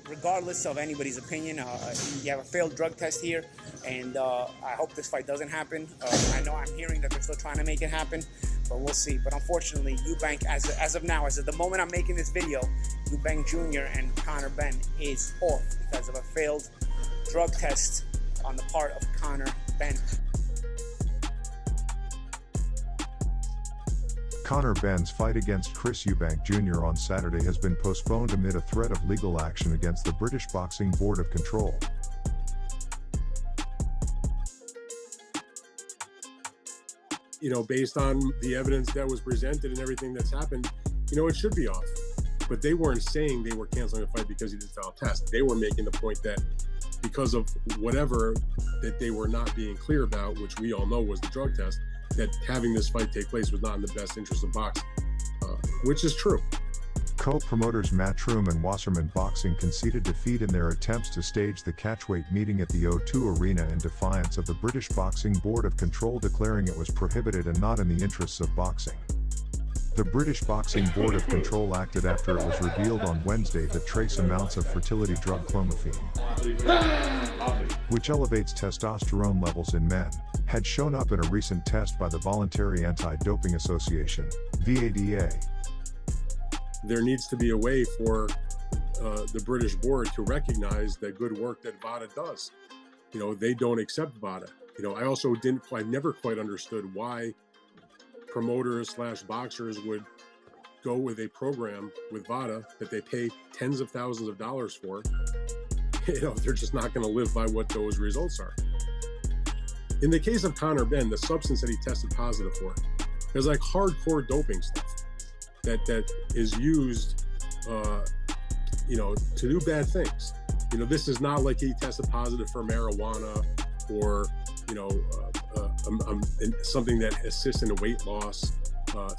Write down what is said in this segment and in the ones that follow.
regardless of anybody's opinion, you have a failed drug test here, and I hope this fight doesn't happen. I know I'm hearing that they're still trying to make it happen, but we'll see. But unfortunately, Eubank, as of now, as of the moment I'm making this video, Eubank Jr. and Conor Benn is off because of a failed drug test on the part of Conor Benn. Conor Benn's fight against Chris Eubank Jr. on Saturday has been postponed amid a threat of legal action against the British Boxing Board of Control. You know, based on the evidence that was presented and everything that's happened, you know, it should be off. But they weren't saying they were canceling the fight because he didn't fail a test. They were making the point that because of whatever that they were not being clear about, which we all know was the drug test, that having this fight take place was not in the best interest of boxing, which is true. Co-promoters Matchroom and Wasserman Boxing conceded defeat in their attempts to stage the catchweight meeting at the O2 Arena in defiance of the British Boxing Board of Control declaring it was prohibited and not in the interests of boxing. The British Boxing Board of Control acted after it was revealed on Wednesday that trace amounts of fertility drug clomifene, which elevates testosterone levels in men, had shown up in a recent test by the Voluntary Anti-Doping Association, VADA. There needs to be a way for the British board to recognize the good work that VADA does. You know, they don't accept VADA. You know, I never quite understood why promoters / boxers would go with a program with VADA that they pay tens of thousands of dollars for. You know, they're just not going to live by what those results are. In the case of Conor Benn, the substance that he tested positive for, there's like hardcore doping stuff that is used, you know, to do bad things. You know, this is not like he tested positive for marijuana or, you know, something that assists in weight loss,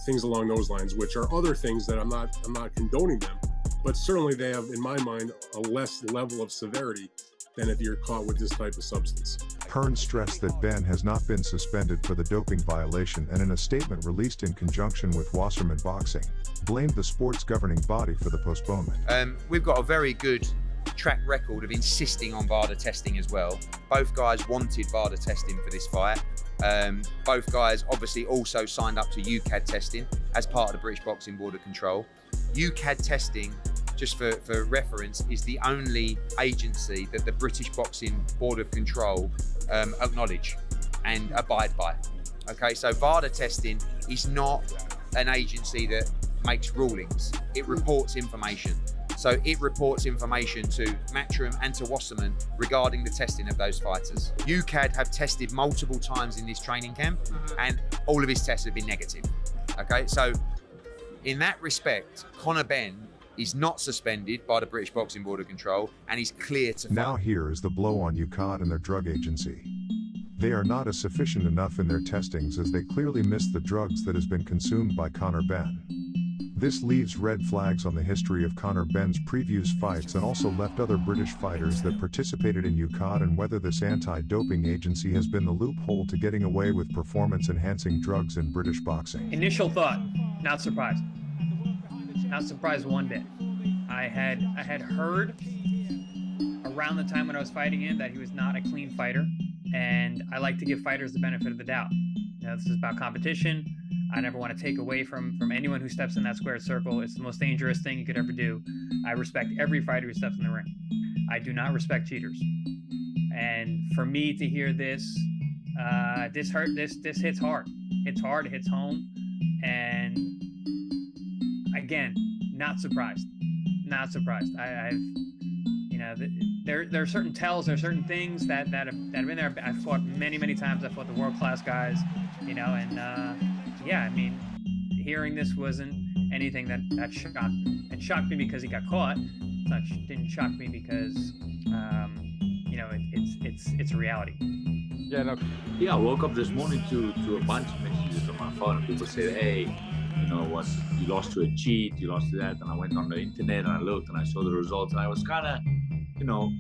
things along those lines, which are other things that I'm not condoning them, but certainly they have, in my mind, a less level of severity than if you're caught with this type of substance. Hearn stressed that Benn has not been suspended for the doping violation and in a statement released in conjunction with Wasserman Boxing, blamed the sport's governing body for the postponement. We've got a very good track record of insisting on VADA testing as well. Both guys wanted VADA testing for this fight. Both guys obviously also signed up to UKAD testing as part of the British Boxing Board of Control. UKAD testing, just for reference, is the only agency that the British Boxing Board of Control acknowledge and abide by. Okay, so VADA testing is not an agency that makes rulings. It reports information. So it reports information to Matchroom and to Wasserman regarding the testing of those fighters. UKAD have tested multiple times in this training camp and all of his tests have been negative. Okay, so in that respect, Conor Benn is not suspended by the British Boxing Board of Control and he's clear to fight. Now here is the blow on UKAD and their drug agency. They are not as sufficient enough in their testings as they clearly missed the drugs that has been consumed by Conor Benn. This leaves red flags on the history of Conor Benn's previous fights and also left other British fighters that participated in UKAD and whether this anti-doping agency has been the loophole to getting away with performance-enhancing drugs in British boxing. Initial thought, not surprised. Not surprised one bit. I had heard around the time when I was fighting him that he was not a clean fighter, and I like to give fighters the benefit of the doubt. You know, this is about competition. I never want to take away from anyone who steps in that squared circle. It's the most dangerous thing you could ever do. I respect every fighter who steps in the ring. I do not respect cheaters. And for me to hear this, this hits hard. It's hard, it hits home. And again, not surprised. Not surprised. I've you know, there are certain tells, there are certain things that have been there. I've fought many times. I've fought the world-class guys, you know, and yeah, I mean, hearing this wasn't anything that shocked me. It shocked me because he got caught. It didn't shock me because, you know, it's a reality. Yeah, no. Yeah, I woke up this morning to a bunch of messages on my phone. People said, hey, you know what, you lost to a cheat, you lost to that. And I went on the internet and I looked and I saw the results. And I was kind of, you know,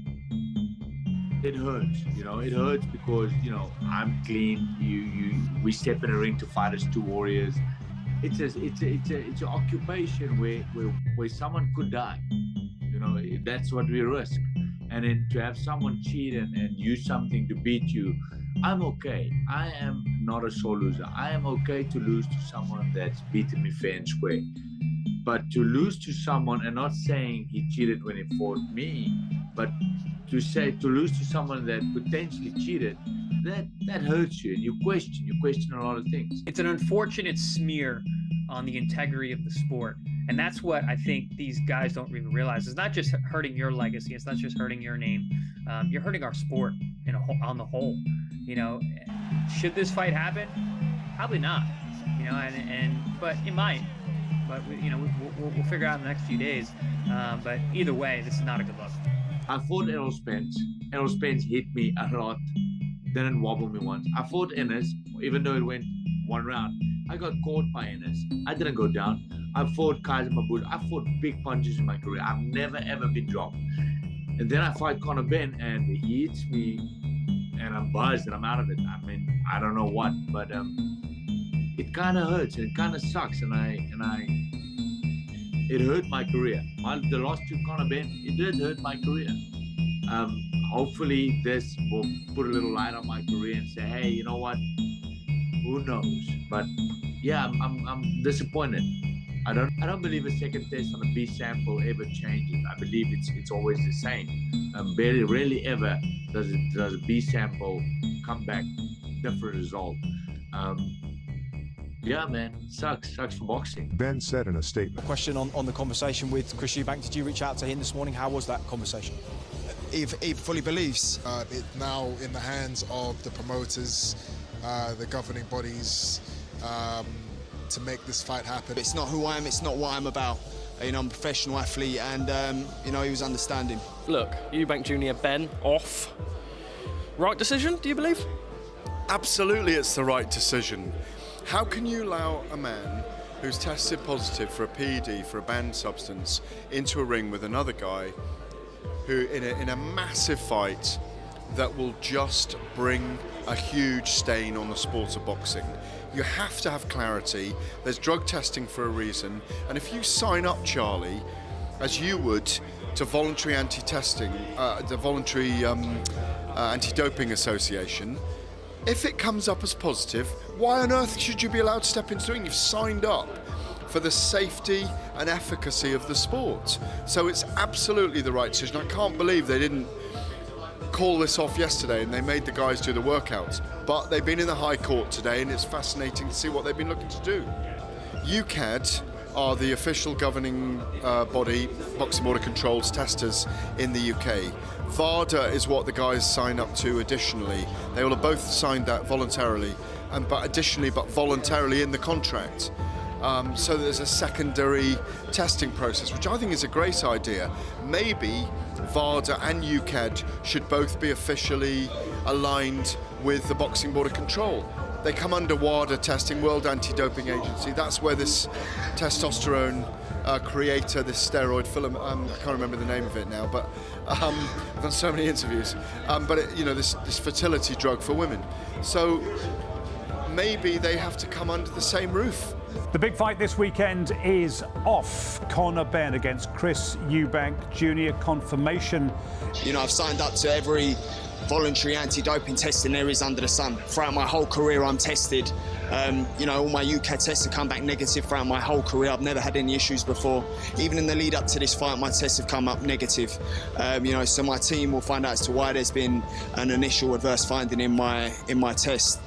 it hurts, you know, it hurts because, you know, I'm clean. We step in a ring to fight as two warriors. It's an occupation where someone could die, you that's what we risk. And then to have someone cheat and use something to beat you, I'm okay. I am not a sore loser. I am okay to lose to someone that's beaten me fair and square. But to lose to someone, and not saying he cheated when he fought me, but to lose to someone that potentially cheated, that hurts you. You question a lot of things. It's an unfortunate smear on the integrity of the sport. And that's what I think these guys don't even realize. It's not just hurting your legacy. It's not just hurting your name. You're hurting our sport on the whole. Should this fight happen? Probably not. But it might. But we'll figure out in the next few days. But either way, this is not a good look. I fought Errol Spence. Errol Spence hit me a lot. Didn't wobble me once. I fought Ennis, even though it went one round. I got caught by Ennis. I didn't go down. I fought Kaiser Mabud. I fought big punches in my career. I've never ever been dropped. And then I fight Conor Benn, and he hits me, and I'm buzzed and I'm out of it. I mean, I don't know what, but it kind of hurts and it kind of sucks, and it hurt my career. The loss to Conor Benn, it did hurt my career. Hopefully this will put a little light on my career and say, hey, you know what? Who knows? But yeah, I'm disappointed. I don't believe a second test on a B sample ever changes. I believe it's always the same. Rarely ever does a B sample come back different result. Yeah, man, sucks for boxing. Ben said in a statement. Question on the conversation with Chris Eubank. Did you reach out to him this morning? How was that conversation? He fully believes. It's now in the hands of the promoters, the governing bodies, to make this fight happen. It's not who I am, it's not what I'm about. I'm a professional athlete, and he was understanding. Look, Eubank Jr. Ben off. Right decision, do you believe? Absolutely, it's the right decision. How can you allow a man who's tested positive for a PED, for a banned substance, into a ring with another guy who, in a massive fight that will just bring a huge stain on the sport of boxing? You have to have clarity. There's drug testing for a reason, and if you sign up, Charlie, as you would, to voluntary anti-testing, the voluntary anti-doping association, if it comes up as positive, why on earth should you be allowed to step into the ring? You've signed up for the safety and efficacy of the sport. So it's absolutely the right decision. I can't believe they didn't call this off yesterday and they made the guys do the workouts. But they've been in the High Court today, and it's fascinating to see what they've been looking to do. UKAD are the official governing body, Boxing Border Controls testers in the UK. VADA is what the guys sign up to additionally. They will have both signed that voluntarily, but voluntarily in the contract. So there's a secondary testing process, which I think is a great idea. Maybe VADA and UKAD should both be officially aligned with the Boxing Board of Control. They come under WADA testing, World Anti-Doping Agency. That's where this testosterone creator, this steroid film, I can't remember the name of it now, but I've done so many interviews. This fertility drug for women. So maybe they have to come under the same roof. The big fight this weekend is off. Conor Benn against Chris Eubank Jr. Confirmation. I've signed up to every voluntary anti-doping testing there is under the sun. Throughout my whole career, I'm tested. All my UK tests have come back negative throughout my whole career. I've never had any issues before. Even in the lead up to this fight, my tests have come up negative. So my team will find out as to why there's been an initial adverse finding in my test.